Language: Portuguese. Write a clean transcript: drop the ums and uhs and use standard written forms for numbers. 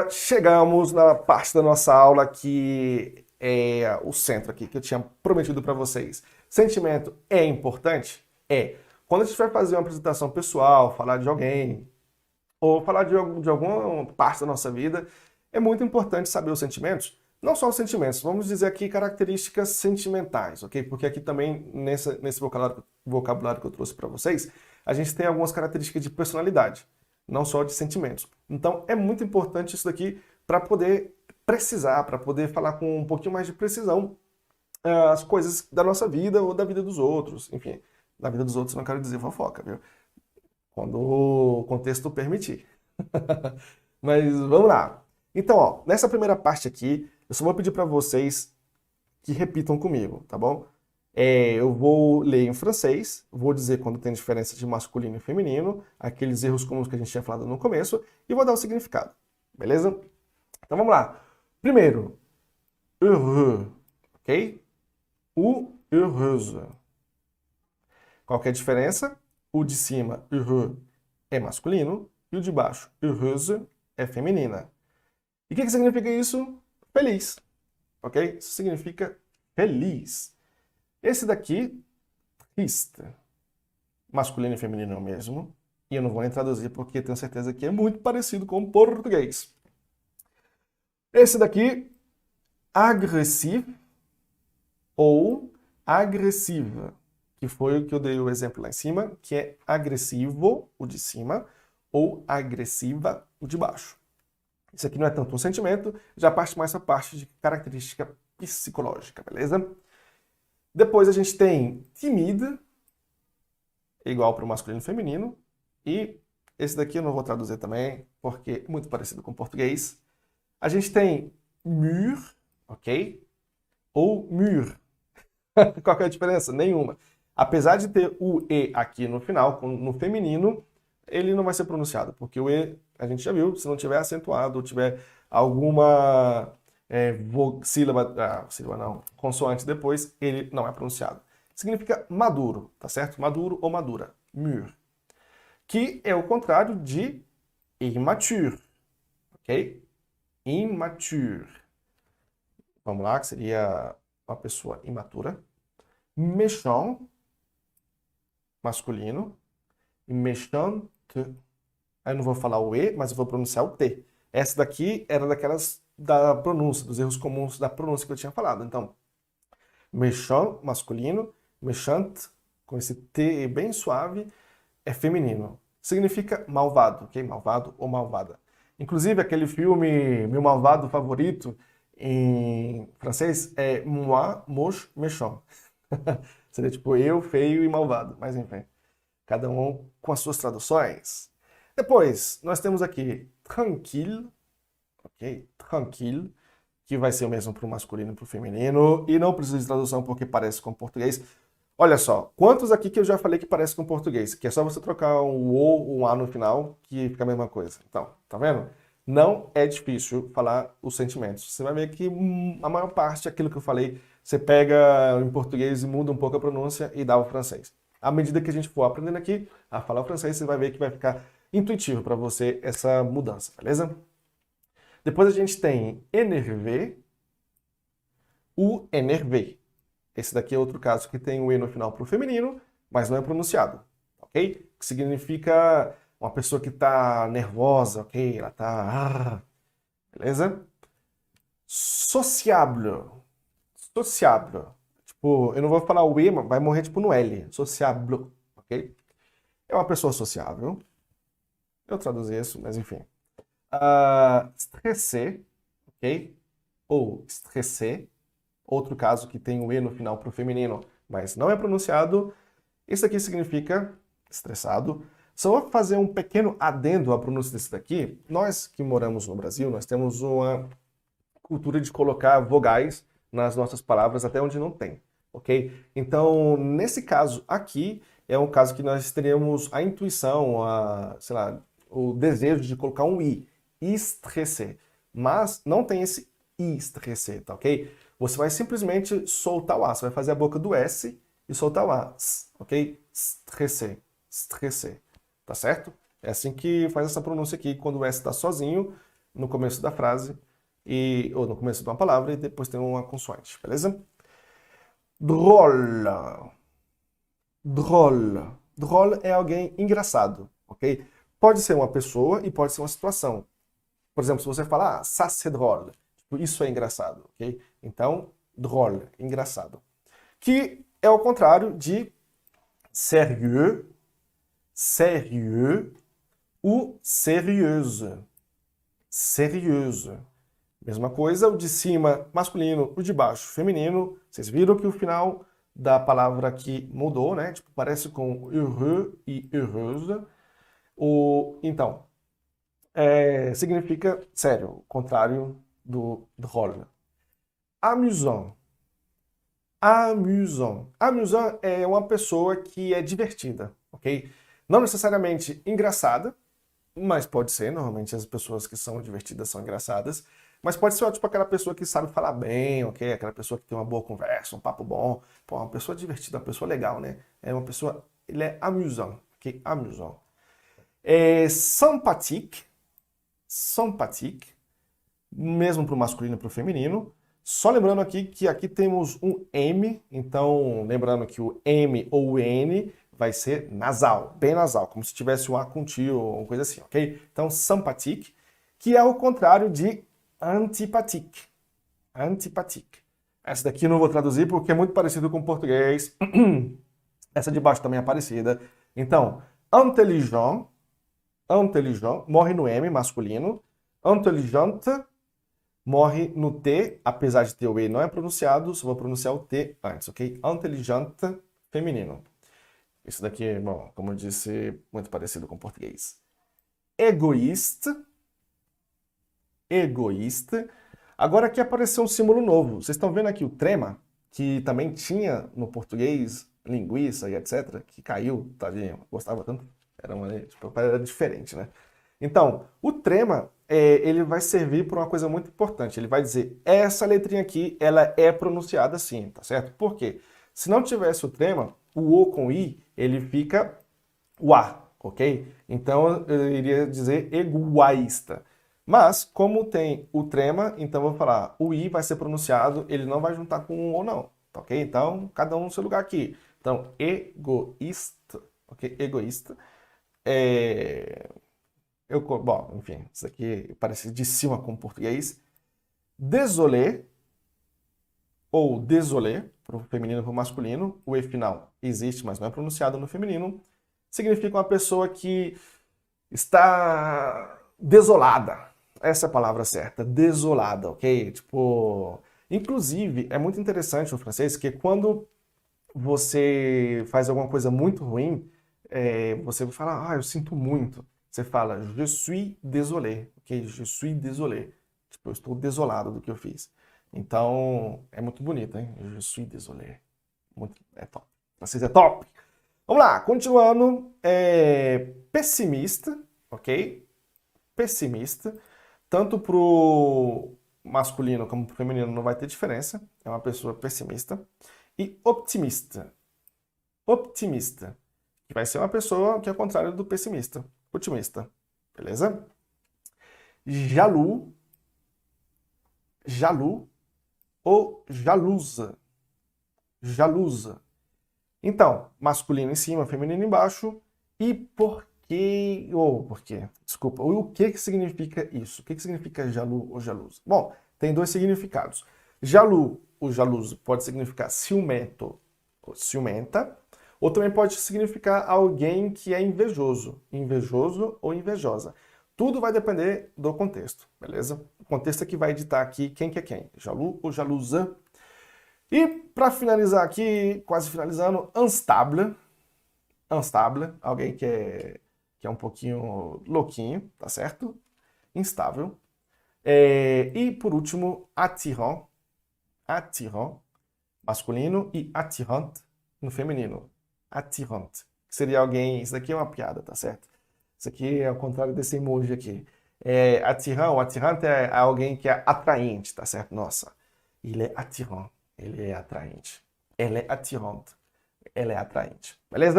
galera, chegamos na parte da nossa aula que é o centro aqui, que eu tinha prometido para vocês. Sentimento é importante? É. Quando a gente vai fazer uma apresentação pessoal, falar de alguém, ou falar de alguma parte da nossa vida, é muito importante saber os sentimentos. Não só os sentimentos, vamos dizer aqui características sentimentais, ok? Porque aqui também, nesse vocabulário que eu trouxe para vocês, a gente tem algumas características de personalidade, não só de sentimentos. Então, é muito importante isso daqui para poder precisar, para poder falar com um pouquinho mais de precisão as coisas da nossa vida ou da vida dos outros. Enfim, da vida dos outros não quero dizer fofoca, viu? Quando o contexto permitir. Mas vamos lá. Então, ó, nessa primeira parte aqui, eu só vou pedir para vocês que repitam comigo, tá bom? Eu vou ler em francês, vou dizer quando tem diferença de masculino e feminino, aqueles erros comuns que a gente tinha falado no começo, e vou dar o significado, beleza? Então vamos lá. Primeiro, heureux, ok? O heureuse. Qual que é a diferença? O de cima, heureux, é masculino, e o de baixo, heureuse, é feminina. E o que significa isso? Feliz, ok? Isso significa feliz. Esse daqui, triste, masculino e feminino é o mesmo, e eu não vou nem traduzir porque tenho certeza que é muito parecido com o português. Esse daqui, agressivo ou agressiva, que foi o que eu dei o exemplo lá em cima, que é agressivo, o de cima, ou agressiva, o de baixo. Isso aqui não é tanto um sentimento, já parte mais essa parte de característica psicológica, beleza? Depois a gente tem timide, igual para o masculino e feminino, e esse daqui eu não vou traduzir também, porque é muito parecido com o português. A gente tem mûr, ok? Ou mûr. Qual que é a diferença? Nenhuma. Apesar de ter o E aqui no final, no feminino, ele não vai ser pronunciado, porque o E, a gente já viu, se não tiver acentuado ou tiver alguma sílaba não, consoante depois, ele não é pronunciado. Significa maduro, tá certo? Maduro ou madura, mûr. Que é o contrário de immature, ok? Immature. Vamos lá, que seria uma pessoa imatura. Méchant, masculino. Méchante. Aí eu não vou falar o E, mas eu vou pronunciar o T. Essa daqui era daquelas da pronúncia, dos erros comuns da pronúncia que eu tinha falado. Então, méchant, masculino. Méchante, com esse T bem suave, é feminino. Significa malvado, ok? Malvado ou malvada. Inclusive, aquele filme Meu Malvado Favorito, em francês, é Moi, Moche, Méchant. Seria tipo eu, feio e malvado. Mas enfim, cada um com as suas traduções. Depois, nós temos aqui tranquille, ok? Tranquille, que vai ser o mesmo para o masculino e para o feminino. E não precisa de tradução porque parece com português. Olha só, quantos aqui que eu já falei que parece com português? Que é só você trocar um O ou um A no final que fica a mesma coisa. Então, tá vendo? Não é difícil falar os sentimentos. Você vai ver que a maior parte, aquilo que eu falei, você pega em português e muda um pouco a pronúncia e dá o francês. À medida que a gente for aprendendo aqui a falar o francês, você vai ver que vai ficar intuitivo para você essa mudança, beleza? Depois a gente tem énervé, o énervé. Esse daqui é outro caso que tem o E no final para o feminino, mas não é pronunciado, ok? Que significa uma pessoa que está nervosa, ok? Ela está... beleza? Sociable. Sociable. Tipo, eu não vou falar o E, mas vai morrer tipo no L. Sociable, ok? É uma pessoa sociável. Eu traduzi isso, mas enfim. Stressé, ok? Ou stressé. Outro caso que tem o E no final para o feminino, mas não é pronunciado. Isso aqui significa estressado. Só vou fazer um pequeno adendo à pronúncia desse daqui. Nós que moramos no Brasil, nós temos uma cultura de colocar vogais nas nossas palavras até onde não tem, ok? Então, nesse caso aqui, é um caso que nós teríamos a intuição, sei lá, o desejo de colocar um I, estressé. Mas não tem esse I, estressé, tá ok? Você vai simplesmente soltar o A, você vai fazer a boca do S e soltar o A, ok? Stressé, stressé, tá certo? É assim que faz essa pronúncia aqui, quando o S está sozinho, no começo da frase, ou no começo de uma palavra, e depois tem uma consoante, beleza? Drôle. Drôle. Drôle é alguém engraçado, ok? Pode ser uma pessoa e pode ser uma situação. Por exemplo, se você falar, ça c'est drôle, tipo, isso é engraçado, ok? Então, drôle, engraçado. Que é o contrário de sérieux, sérieux ou sérieuse. Sérieuse. Mesma coisa, o de cima masculino, o de baixo feminino. Vocês viram que o final da palavra aqui mudou, né? Tipo, parece com heureux e heureuse. Então, significa sério, o contrário do drôle. Amusant. Amusant. Amusant é uma pessoa que é divertida, ok? Não necessariamente engraçada, mas pode ser, normalmente as pessoas que são divertidas são engraçadas, mas pode ser tipo aquela pessoa que sabe falar bem, ok? Aquela pessoa que tem uma boa conversa, um papo bom. Pô, uma pessoa divertida, uma pessoa legal, né? É uma pessoa, ele é amusant, ok? Amusant. Sympathique, sympathique, mesmo para o masculino e para o feminino. Só lembrando aqui que aqui temos um M, então lembrando que o M ou o N vai ser nasal, bem nasal, como se tivesse um A com tio ou uma coisa assim, ok? Então, sympathique, que é o contrário de antipathique. Antipathique. Essa daqui eu não vou traduzir porque é muito parecido com o português. Essa de baixo também é parecida. Então, intelligent, intelligent, morre no M, masculino. Intelligente, morre no T, apesar de ter o E não é pronunciado, só vou pronunciar o T antes, ok? Intelligente, feminino. Isso daqui, bom, como eu disse, muito parecido com o português. Egoísta. Egoísta. Agora aqui apareceu um símbolo novo. Vocês estão vendo aqui o trema, que também tinha no português, linguiça e etc., que caiu, tadinho, gostava tanto. Era diferente, né? Então, o trema, ele vai servir para uma coisa muito importante. Ele vai dizer, essa letrinha aqui, ela é pronunciada assim, tá certo? Por quê? Se não tivesse o trema, o O com I, ele fica o A, ok? Então, eu iria dizer egoísta. Mas, como tem o trema, então eu vou falar, o I vai ser pronunciado, ele não vai juntar com um O não, tá ok? Então, cada um no seu lugar aqui. Então, egoísta, ok? Egoísta. Bom, enfim, isso aqui parece de cima com o português. Désolé, ou désolé, para o feminino e para o masculino. O E final existe, mas não é pronunciado no feminino. Significa uma pessoa que está desolada. Essa é a palavra certa, desolada, ok? Tipo, inclusive, é muito interessante no francês que quando você faz alguma coisa muito ruim, você fala, eu sinto muito. Você fala, je suis désolé, ok? Je suis désolé. Tipo, eu estou desolado do que eu fiz. Então, é muito bonito, hein? Je suis désolé. É top. Francês é top! Vamos lá, continuando. Pessimista, ok? Pessimista. Tanto pro masculino como pro feminino não vai ter diferença. É uma pessoa pessimista. E optimista. Optimista. Que vai ser uma pessoa que é o contrário do pessimista. Otimista. Beleza? Jaloux. Jaloux ou jalusa. Jalusa. Então, masculino em cima, feminino embaixo. E por quê? Desculpa. O que significa isso? O que significa jaloux ou jalusa? Bom, tem dois significados. Jaloux ou jalusa pode significar ciumento ou ciumenta. Ou também pode significar alguém que é invejoso. Invejoso ou invejosa. Tudo vai depender do contexto, beleza? O contexto é que vai editar aqui quem que é quem. Jaloux ou jalusa. E para finalizar aqui, quase finalizando, instable. Instable, alguém que é um pouquinho louquinho, tá certo? Instável. E por último, attirant. Attirant, masculino, e attirante no feminino. Attirante. Seria alguém, isso daqui é uma piada, tá certo? Isso aqui é ao contrário desse emoji aqui. Attirant, attirante é alguém que é atraente, tá certo? Nossa, ele é attirant. Ele é atraente. Ela é attirante. Ela é atraente. Beleza?